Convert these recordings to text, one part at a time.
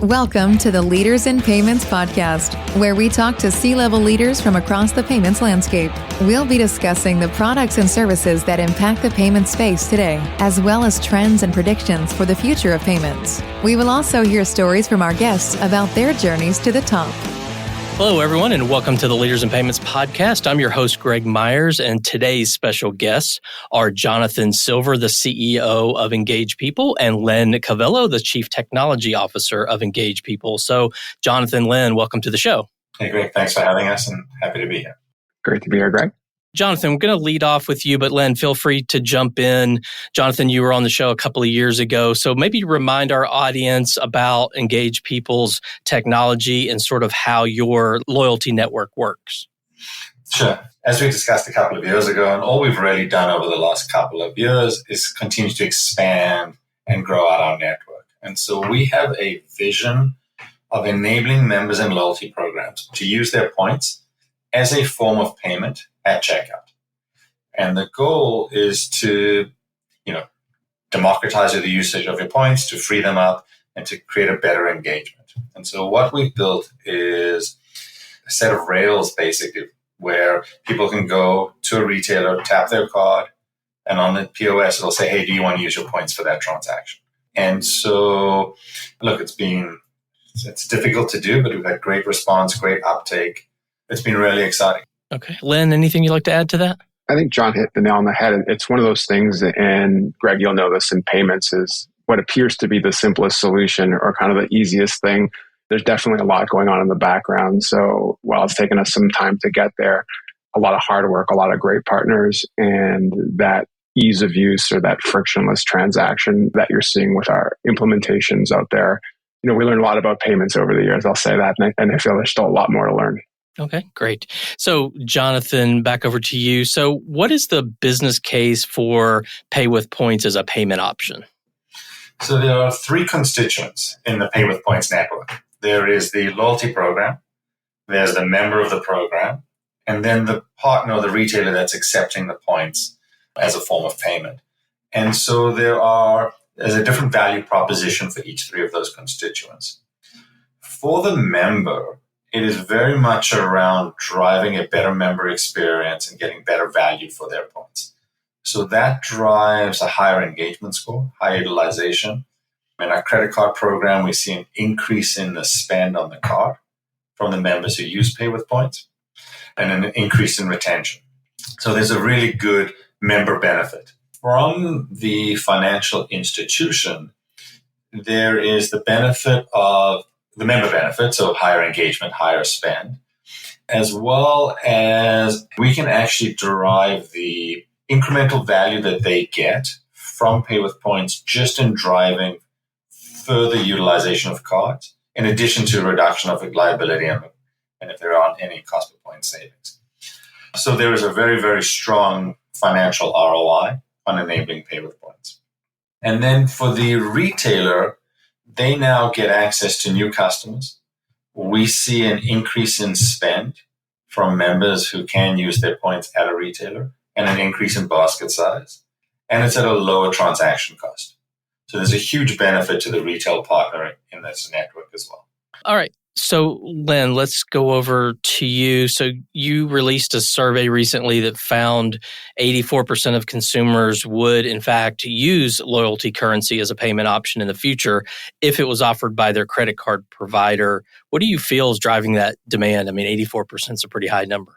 Welcome to the Leaders in Payments podcast, where we talk to C-level leaders from across the payments landscape. We'll be discussing the products and services that impact the payment space today, as well as trends and predictions for the future of payments. We will also hear stories from our guests about their journeys to the top. Hello, everyone, and welcome to the Leaders in Payments podcast. I'm your host, Greg Myers, and today's special guests are Jonathan Silver, the CEO of Engage People, and Len Covello, the Chief Technology Officer of Engage People. So, Jonathan, Len, welcome to the show. Hey, Greg. Thanks for having us, and happy to be here. Great to be here, Greg. Jonathan, I'm going to lead off with you, but Len, feel free to jump in. Jonathan, you were on the show a couple of years ago, so maybe remind our audience about Engage People's technology and sort of how your loyalty network works. Sure. As we discussed a couple of years ago, and all we've really done over the last couple of years is continue to expand and grow out our network. And so we have a vision of enabling members in loyalty programs to use their points as a form of payment at checkout. And the goal is to, democratize the usage of your points, to free them up, and to create a better engagement. And so what we've built is a set of rails, basically, where people can go to a retailer, tap their card, and on the POS, it'll say, hey, do you want to use your points for that transaction? And so, look, it's difficult to do, but we've had great response, great uptake. It's been really exciting. Okay. Len, anything you'd like to add to that? I think John hit the nail on the head. It's one of those things, and Greg, you'll know this in payments, is what appears to be the simplest solution or kind of the easiest thing. There's definitely a lot going on in the background. So while it's taken us some time to get there, a lot of hard work, a lot of great partners, and that ease of use or that frictionless transaction that you're seeing with our implementations out there. We learned a lot about payments over the years, I'll say that, and I feel there's still a lot more to learn. Okay, great. So, Jonathan, back over to you. So, what is the business case for Pay with Points as a payment option? So, there are three constituents in the Pay with Points network. There is the loyalty program, there's the member of the program, and then the partner or the retailer that's accepting the points as a form of payment. And so, there's a different value proposition for each three of those constituents. For the member, it is very much around driving a better member experience and getting better value for their points. So that drives a higher engagement score, higher utilization. In our credit card program, we see an increase in the spend on the card from the members who use Pay with Points and an increase in retention. So there's a really good member benefit. From the financial institution, there is the benefit of the member benefit, so higher engagement, higher spend, as well as we can actually derive the incremental value that they get from Pay with Points just in driving further utilization of cards, in addition to reduction of liability and if there aren't any cost per point savings. So there is a very, very strong financial ROI on enabling Pay with Points. And then for the retailer, they now get access to new customers. We see an increase in spend from members who can use their points at a retailer and an increase in basket size. And it's at a lower transaction cost. So there's a huge benefit to the retail partner in this network as well. All right. So, Len, let's go over to you. So you released a survey recently that found 84% of consumers would, in fact, use loyalty currency as a payment option in the future if it was offered by their credit card provider. What do you feel is driving that demand? I mean, 84% is a pretty high number.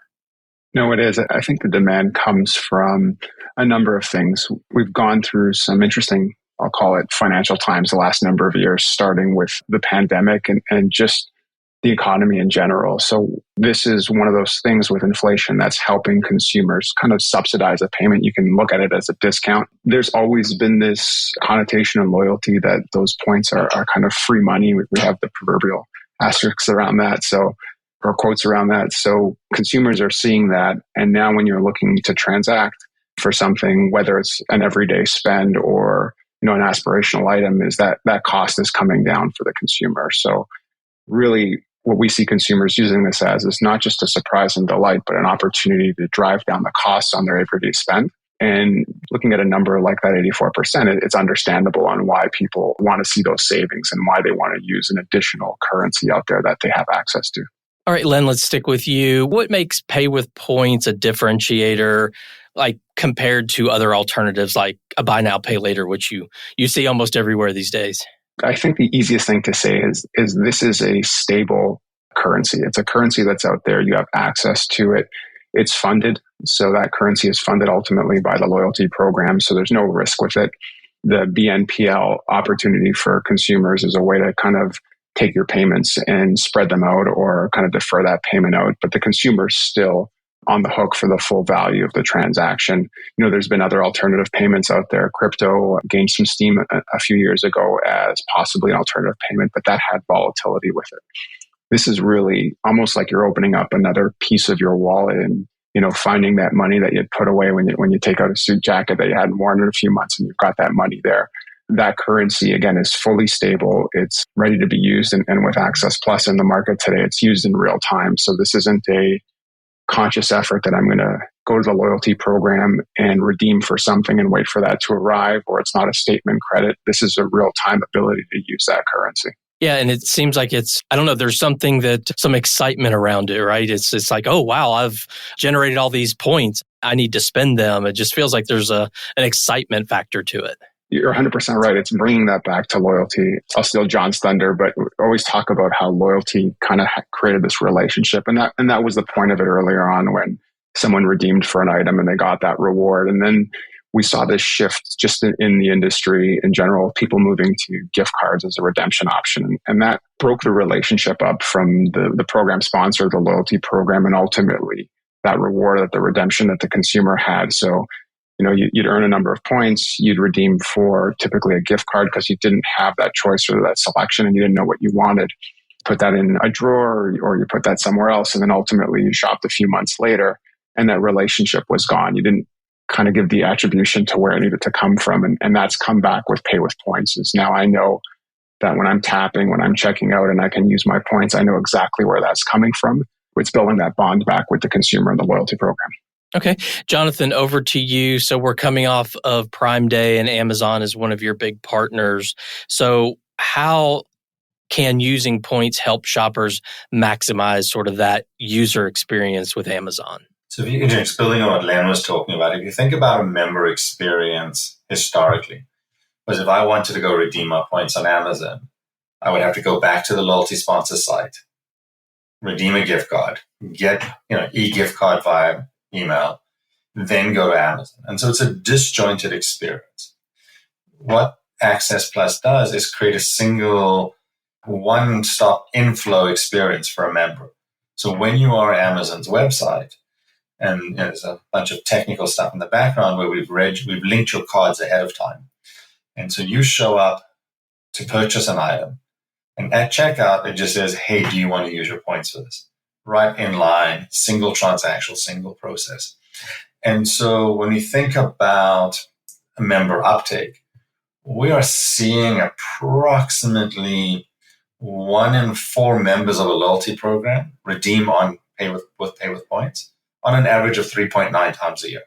No, it is. I think the demand comes from a number of things. We've gone through some interesting, I'll call it financial times the last number of years, starting with the pandemic and just the economy in general. So this is one of those things with inflation that's helping consumers kind of subsidize a payment. You can look at it as a discount. There's always been this connotation and loyalty that those points are kind of free money. We have the proverbial asterisks around that. Or quotes around that. So consumers are seeing that. And now when you're looking to transact for something, whether it's an everyday spend or an aspirational item, is that cost is coming down for the consumer. So really what we see consumers using this as is not just a surprise and delight, but an opportunity to drive down the costs on their everyday spend And looking at a number like that 84%, it's understandable on why people want to see those savings and why they want to use an additional currency out there that they have access to. All right, Len, let's stick with you. What makes Pay with Points a differentiator, like compared to other alternatives like a buy now, pay later, which you see almost everywhere these days? I think the easiest thing to say is this is a stable currency. It's a currency that's out there. You have access to it. It's funded. So that currency is funded ultimately by the loyalty program. So there's no risk with it. The BNPL opportunity for consumers is a way to kind of take your payments and spread them out or kind of defer that payment out. But the consumer's still on the hook for the full value of the transaction. There's been other alternative payments out there. Crypto gained some steam a few years ago as possibly an alternative payment, but that had volatility with it. This is really almost like you're opening up another piece of your wallet and, finding that money that you'd put away when you take out a suit jacket that you hadn't worn in a few months and you've got that money there. That currency, again, is fully stable. It's ready to be used. And with Access Plus in the market today, it's used in real time. So this isn't a conscious effort that I'm going to go to the loyalty program and redeem for something and wait for that to arrive, or it's not a statement credit. This is a real-time ability to use that currency. Yeah, and it seems like there's some excitement around it, right? It's like, oh, wow, I've generated all these points. I need to spend them. It just feels like there's an excitement factor to it. You're 100% right. It's bringing that back to loyalty. I'll steal John's thunder, but we always talk about how loyalty kind of created this relationship. And that was the point of it earlier on when someone redeemed for an item and they got that reward. And then we saw this shift just in the industry in general, people moving to gift cards as a redemption option. And that broke the relationship up from the program sponsor, the loyalty program, and ultimately that reward, that the redemption that the consumer had. So, you'd earn a number of points, you'd redeem for typically a gift card because you didn't have that choice or that selection and you didn't know what you wanted. Put that in a drawer or you put that somewhere else. And then ultimately you shopped a few months later and that relationship was gone. You didn't kind of give the attribution to where it needed to come from. And that's come back with Pay with Points. Is now I know that when I'm tapping, when I'm checking out and I can use my points, I know exactly where that's coming from. It's building that bond back with the consumer and the loyalty program. Okay. Jonathan, over to you. So we're coming off of Prime Day and Amazon is one of your big partners. So how can using points help shoppers maximize sort of that user experience with Amazon? So just building on what Len was talking about, if you think about a member experience historically, was if I wanted to go redeem my points on Amazon, I would have to go back to the loyalty sponsor site, redeem a gift card, get e-gift card via email, then go to Amazon. And so it's a disjointed experience. What Access Plus does is create a single one-stop inflow experience for a member. So when you are at Amazon's website, and there's a bunch of technical stuff in the background where we've linked your cards ahead of time. And so you show up to purchase an item. And at checkout, it just says, hey, do you want to use your points for this? Right in line, single transaction, single process. And so when we think about a member uptake, we are seeing approximately 1 in 4 members of a loyalty program redeem on Pay with Points on an average of 3.9 times a year.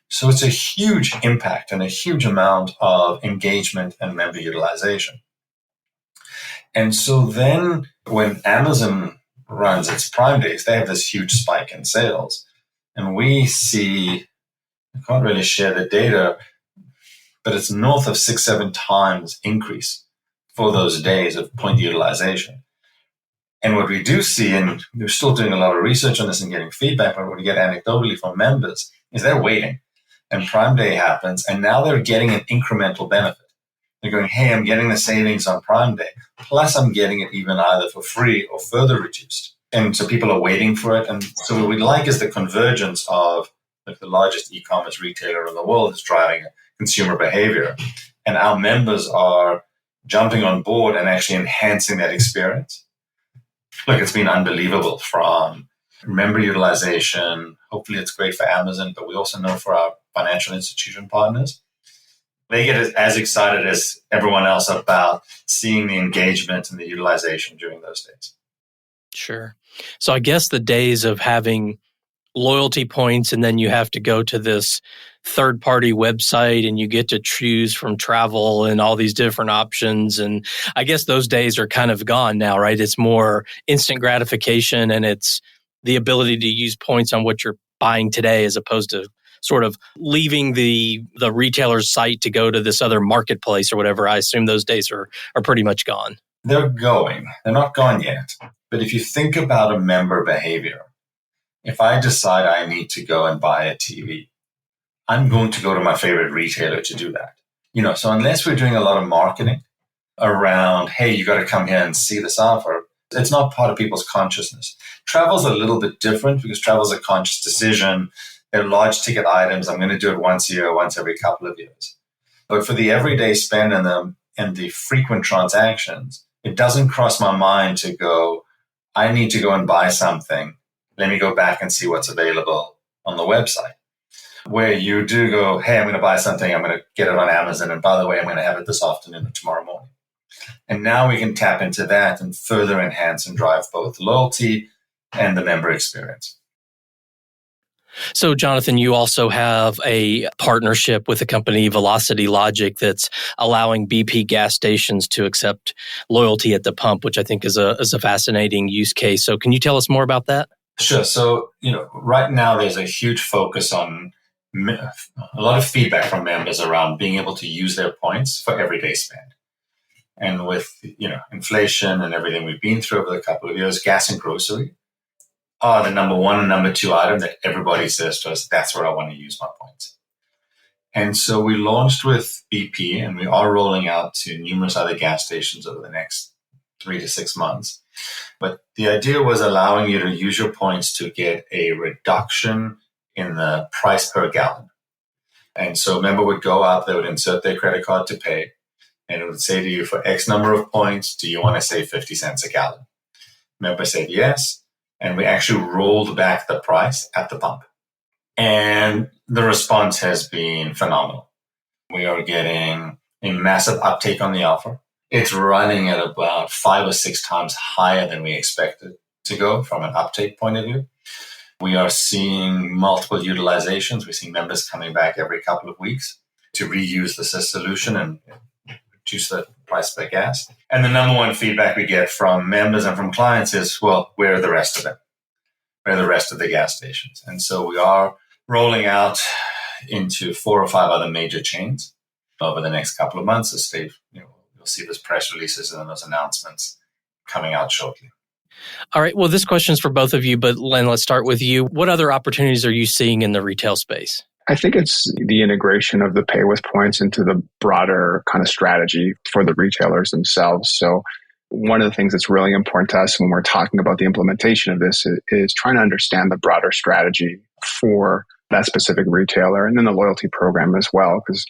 So it's a huge impact and a huge amount of engagement and member utilization. And so then when Amazon runs its Prime Days, they have this huge spike in sales. And we see, I can't really share the data, but it's north of 6-7 times increase for those days of point utilization. And what we do see, and we're still doing a lot of research on this and getting feedback, but what we get anecdotally from members is they're waiting. And Prime Day happens, and now they're getting an incremental benefit. They're going, hey, I'm getting the savings on Prime Day, plus I'm getting it even either for free or further reduced. And so people are waiting for it. And so what we like is the convergence of the largest e-commerce retailer in the world is driving consumer behavior. And our members are jumping on board and actually enhancing that experience. Look, it's been unbelievable from member utilization. Hopefully it's great for Amazon, but we also know for our financial institution partners, they get as excited as everyone else about seeing the engagement and the utilization during those days. Sure. So I guess the days of having loyalty points, and then you have to go to this third-party website and you get to choose from travel and all these different options. And I guess those days are kind of gone now, right? It's more instant gratification, and it's the ability to use points on what you're buying today as opposed to sort of leaving the retailer's site to go to this other marketplace or whatever. I assume those days are pretty much gone. They're going. They're not gone yet. But if you think about a member behavior, if I decide I need to go and buy a TV, I'm going to go to my favorite retailer to do that. So unless we're doing a lot of marketing around, hey, you got to come here and see this offer, it's not part of people's consciousness. Travel's a little bit different because travel's a conscious decision. They're large ticket items. I'm going to do it once a year, once every couple of years. But for the everyday spend and the frequent transactions, it doesn't cross my mind to go, I need to go and buy something. Let me go back and see what's available on the website. Where you do go, hey, I'm going to buy something. I'm going to get it on Amazon. And by the way, I'm going to have it this afternoon or tomorrow morning. And now we can tap into that and further enhance and drive both loyalty and the member experience. So, Jonathan, you also have a partnership with the company Velocity Logic that's allowing BP gas stations to accept loyalty at the pump, which I think is a fascinating use case. So can you tell us more about that? Sure. So, right now there's a huge focus on a lot of feedback from members around being able to use their points for everyday spend. And with, inflation and everything we've been through over the couple of years, gas and grocery are the number one and number two item that everybody says to us, that's where I want to use my points. And so we launched with BP, and we are rolling out to numerous other gas stations over the next 3 to 6 months. But the idea was allowing you to use your points to get a reduction in the price per gallon. And so a member would go out, they would insert their credit card to pay, and it would say to you, for X number of points, do you want to save 50 cents a gallon? Member said yes. And we actually rolled back the price at the pump. And the response has been phenomenal. We are getting a massive uptake on the offer. It's running at about 5 or 6 times higher than we expected to go from an uptake point of view. We are seeing multiple utilizations. We're seeing members coming back every couple of weeks to reuse the solution and reduce the price per gas. And the number one feedback we get from members and from clients is, well, where are the rest of them? Where are the rest of the gas stations? And so we are rolling out into 4 or 5 other major chains over the next couple of months. As Steve, you'll see those press releases and those announcements coming out shortly. All right. Well, this question is for both of you, but Len, let's start with you. What other opportunities are you seeing in the retail space? I think it's the integration of the pay with points into the broader kind of strategy for the retailers themselves. So one of the things that's really important to us when we're talking about the implementation of this is trying to understand the broader strategy for that specific retailer and then the loyalty program as well, because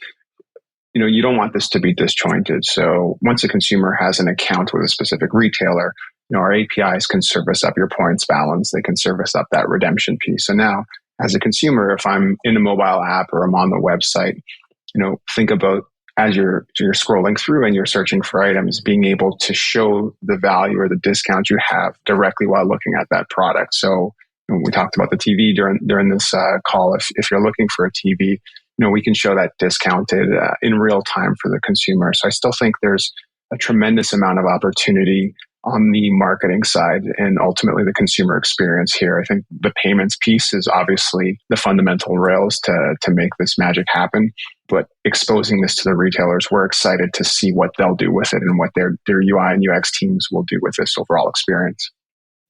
you don't want this to be disjointed. So once a consumer has an account with a specific retailer, our APIs can service up your points balance. They can service up that redemption piece. So now, as a consumer, if I'm in a mobile app or I'm on the website, think about as you're scrolling through and you're searching for items, being able to show the value or the discount you have directly while looking at that product. So we talked about the TV during this call. If you're looking for a TV, we can show that discounted in real time for the consumer. So I still think there's a tremendous amount of opportunity on the marketing side and ultimately the consumer experience here. I think the payments piece is obviously the fundamental rails to make this magic happen. But exposing this to the retailers, we're excited to see what they'll do with it and what their UI and UX teams will do with this overall experience.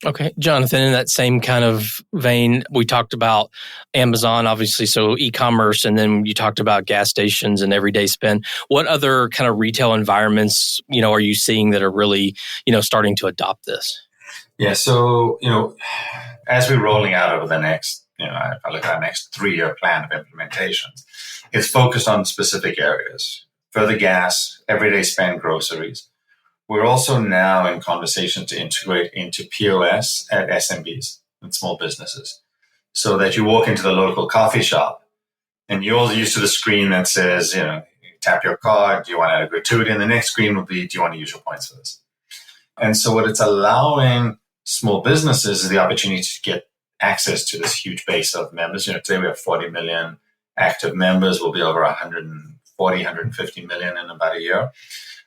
Okay. Jonathan, in that same kind of vein, we talked about Amazon, obviously, so e-commerce, and then you talked about gas stations and everyday spend. What other kind of retail environments, are you seeing that are really, starting to adopt this? Yeah. So, as we're rolling out over the next, if I look at our next 3-year plan of implementations, it's focused on specific areas. Further gas, everyday spend, groceries. We're also now in conversation to integrate into POS at SMBs and small businesses so that you walk into the local coffee shop and you're all used to the screen that says, you tap your card, do you want to add a gratuity? And the next screen will be, do you want to use your points for this? And so what it's allowing small businesses is the opportunity to get access to this huge base of members. Today we have 40 million active members. We'll be over 140, 150 million in about a year.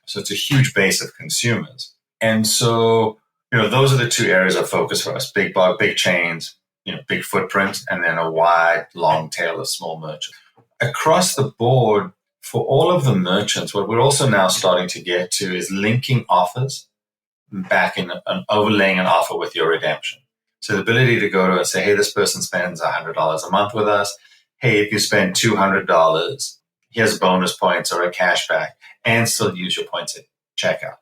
So it's a huge base of consumers. And so, those are the two areas of focus for us: big chains, big footprint, and then a wide, long tail of small merchants. Across the board, for all of the merchants, what we're also now starting to get to is linking offers back in and overlaying an offer with your redemption. So the ability to go to and say, hey, this person spends $100 a month with us. Hey, if you spend $200, here's bonus points or a cashback, and still use your points at checkout.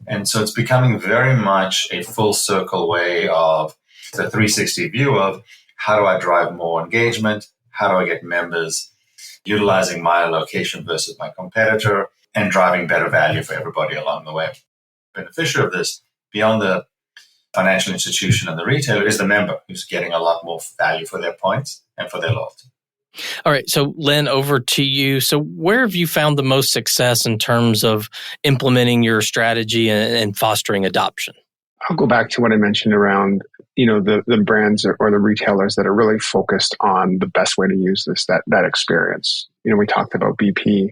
And so it's becoming very much a full circle way of the 360 view of how do I drive more engagement? How do I get members utilizing my location versus my competitor and driving better value for everybody along the way? Beneficiary of this, beyond the financial institution and the retailer, is the member who's getting a lot more value for their points and for their loyalty. All right. So, Len, over to you. So where have you found the most success in terms of implementing your strategy and fostering adoption? I'll go back to what I mentioned around, the brands or the retailers that are really focused on the best way to use this, that experience. We talked about BP.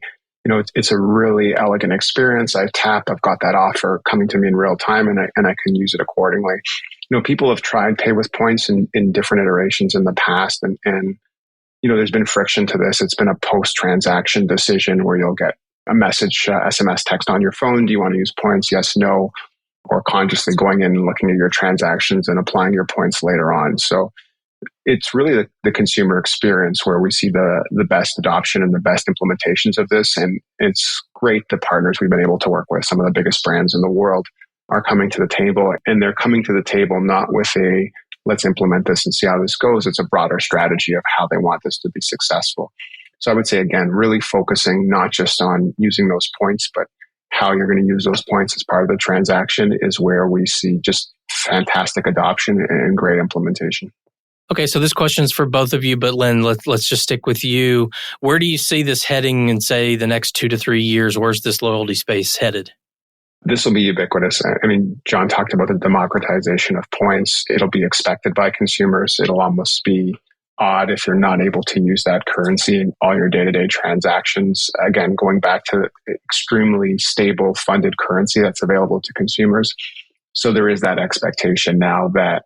It's a really elegant experience. I tap, I've got that offer coming to me in real time, and I can use it accordingly. People have tried pay with points in different iterations in the past, and there's been friction to this. It's been a post-transaction decision where you'll get a message, SMS text on your phone. Do you want to use points? Yes, no. Or consciously going in and looking at your transactions and applying your points later on. So it's really the consumer experience where we see the best adoption and the best implementations of this. And it's great the partners we've been able to work with, some of the biggest brands in the world, are coming to the table. And they're coming to the table not with a let's implement this and see how this goes. It's a broader strategy of how they want this to be successful. So I would say, again, really focusing not just on using those points, but how you're going to use those points as part of the transaction is where we see just fantastic adoption and great implementation. Okay, so this question is for both of you, but Len, let's just stick with you. Where do you see this heading in, say, the next 2 to 3 years? Where's this loyalty space headed? This will be ubiquitous. I mean, John talked about the democratization of points. It'll be expected by consumers. It'll almost be odd if you're not able to use that currency in all your day-to-day transactions. Again, going back to extremely stable funded currency that's available to consumers. So there is that expectation now that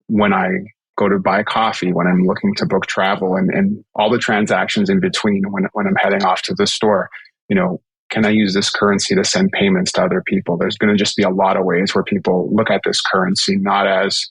when I go to buy coffee, when I'm looking to book travel and all the transactions in between, when I'm heading off to the store, can I use this currency to send payments to other people? There's going to just be a lot of ways where people look at this currency not as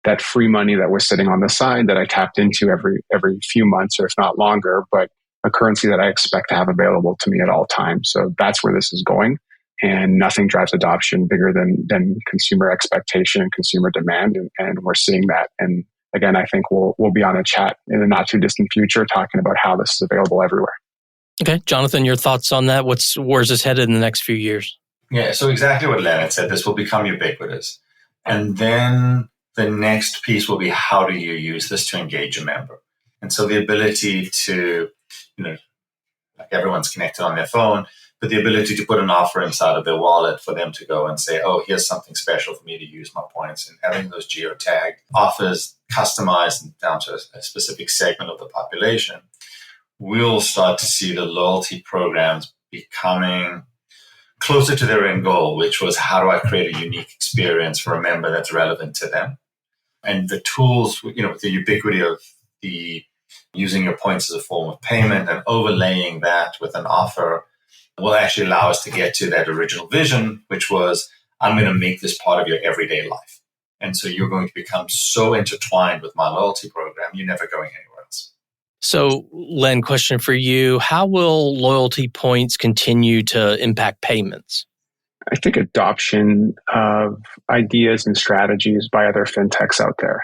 that free money that was sitting on the side that I tapped into every few months or if not longer, but a currency that I expect to have available to me at all times. So that's where this is going. And nothing drives adoption bigger than consumer expectation and consumer demand. And we're seeing that. And again, I think we'll be on a chat in the not too distant future talking about how this is available everywhere. Okay. Jonathan, your thoughts on that? Where's this headed in the next few years? Yeah, so exactly what Leonard said. This will become ubiquitous. And then the next piece will be how do you use this to engage a member? And so the ability to, like everyone's connected on their phone, but the ability to put an offer inside of their wallet for them to go and say, oh, here's something special for me to use my points, and having those geotagged offers customized down to a specific segment of the population. We'll start to see the loyalty programs becoming closer to their end goal, which was how do I create a unique experience for a member that's relevant to them? And the tools, with the ubiquity of the using your points as a form of payment and overlaying that with an offer will actually allow us to get to that original vision, which was, I'm going to make this part of your everyday life. And so you're going to become so intertwined with my loyalty program, you're never going anywhere else. So, Len, question for you. How will loyalty points continue to impact payments? I think adoption of ideas and strategies by other fintechs out there.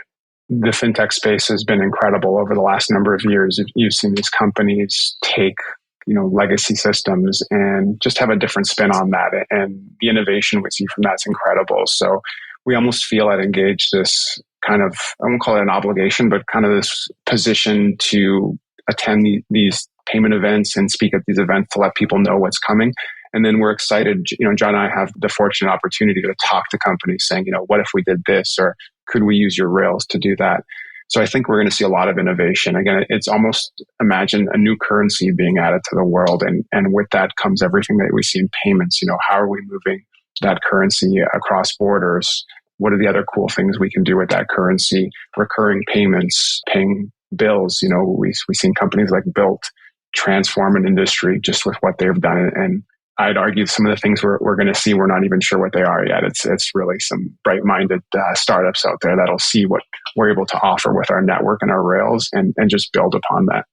The fintech space has been incredible over the last number of years. You've seen these companies take, legacy systems and just have a different spin on that. And the innovation we see from that's incredible. So we almost feel at Engage this kind of, I won't call it an obligation, but kind of this position to attend these payment events and speak at these events to let people know what's coming. And then we're excited, John and I have the fortunate opportunity to talk to companies saying, what if we did this, or could we use your rails to do that? So I think we're going to see a lot of innovation. Again, it's almost imagine a new currency being added to the world. And with that comes everything that we see in payments. How are we moving that currency across borders? What are the other cool things we can do with that currency? Recurring payments, paying bills. We've seen companies like Built transform an industry just with what they've done. And I'd argue some of the things we're going to see, we're not even sure what they are yet. It's really some bright-minded startups out there that'll see what we're able to offer with our network and our rails and just build upon that.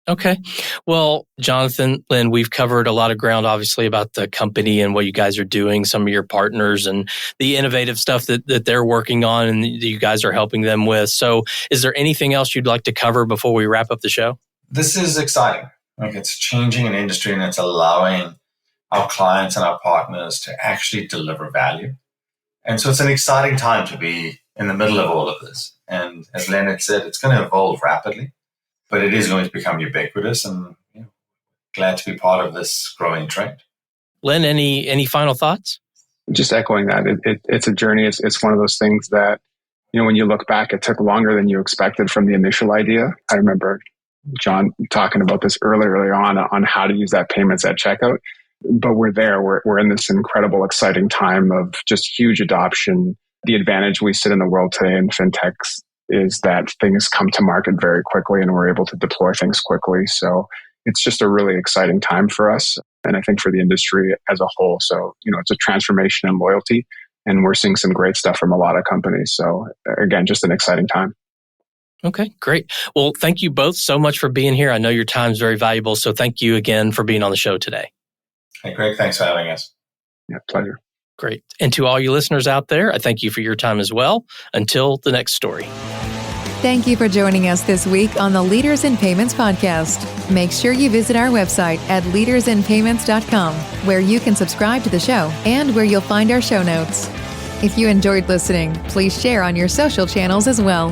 Okay. Well, Jonathan, Lynn, we've covered a lot of ground, obviously, about the company and what you guys are doing, some of your partners and the innovative stuff that they're working on and that you guys are helping them with. So is there anything else you'd like to cover before we wrap up the show? This is exciting. It's changing an industry and it's allowing our clients and our partners to actually deliver value. And so it's an exciting time to be in the middle of all of this. And as Leonard said, it's going to evolve rapidly, but it is going to become ubiquitous, and glad to be part of this growing trend. Len, any final thoughts? Just echoing that, it's a journey. It's one of those things that, when you look back, it took longer than you expected from the initial idea. I remember John talking about this early on how to use that payments at checkout. But we're there. We're in this incredible, exciting time of just huge adoption. The advantage we sit in the world today in fintechs is that things come to market very quickly and we're able to deploy things quickly. So it's just a really exciting time for us. And I think for the industry as a whole. So, it's a transformation in loyalty, and we're seeing some great stuff from a lot of companies. So again, just an exciting time. Okay, great. Well, thank you both so much for being here. I know your time is very valuable. So thank you again for being on the show today. Hey, Greg, thanks for having us. Yeah, pleasure. Great. And to all you listeners out there, I thank you for your time as well. Until the next story. Thank you for joining us this week on the Leaders in Payments podcast. Make sure you visit our website at leadersinpayments.com, where you can subscribe to the show and where you'll find our show notes. If you enjoyed listening, please share on your social channels as well.